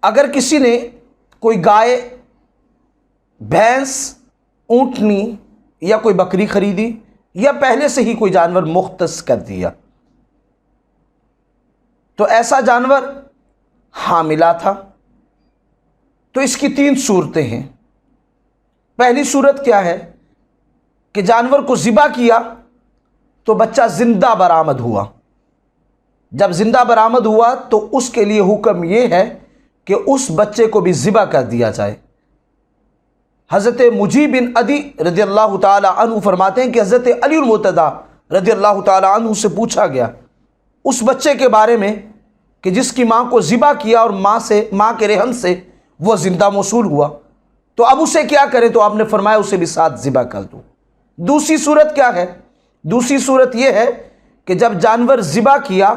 اگر کسی نے کوئی گائے، بھینس، اونٹنی یا کوئی بکری خریدی یا پہلے سے ہی کوئی جانور مختص کر دیا، تو ایسا جانور حاملہ تھا، تو اس کی 3 صورتیں ہیں۔ پہلی صورت کیا ہے کہ جانور کو ذبح کیا تو بچہ زندہ برآمد ہوا۔ جب زندہ برآمد ہوا تو اس کے لیے حکم یہ ہے کہ اس بچے کو بھی ذبح کر دیا جائے۔ حضرت مجیب بن عدی رضی اللہ تعالی عنہ فرماتے ہیں کہ حضرت علی المرتضیٰ رضی اللہ تعالی عنہ سے پوچھا گیا اس بچے کے بارے میں کہ جس کی ماں کو ذبح کیا اور ماں کے رحم سے وہ زندہ موصول ہوا، تو اب اسے کیا کریں؟ تو آپ نے فرمایا اسے بھی ساتھ ذبح کر دو۔ دوسری صورت کیا ہے؟ دوسری صورت یہ ہے کہ جب جانور ذبح کیا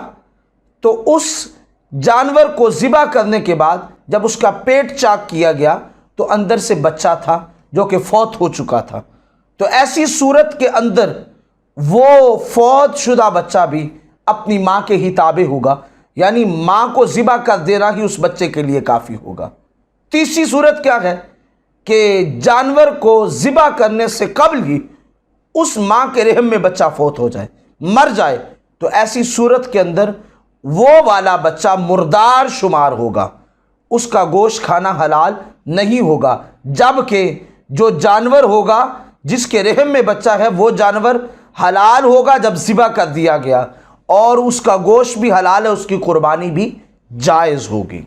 تو اس جانور کو ذبح کرنے کے بعد جب اس کا پیٹ چاک کیا گیا تو اندر سے بچہ تھا جو کہ فوت ہو چکا تھا، تو ایسی صورت کے اندر وہ فوت شدہ بچہ بھی اپنی ماں کے ہی تابع ہوگا، یعنی ماں کو ذبح کر دینا ہی اس بچے کے لیے کافی ہوگا۔ تیسری صورت کیا ہے کہ جانور کو ذبح کرنے سے قبل ہی اس ماں کے رحم میں بچہ فوت ہو جائے، مر جائے، تو ایسی صورت کے اندر وہ والا بچہ مردار شمار ہوگا، اس کا گوشت کھانا حلال نہیں ہوگا، جبکہ جو جانور ہوگا جس کے رحم میں بچہ ہے وہ جانور حلال ہوگا جب ذبح کر دیا گیا، اور اس کا گوشت بھی حلال ہے، اس کی قربانی بھی جائز ہوگی۔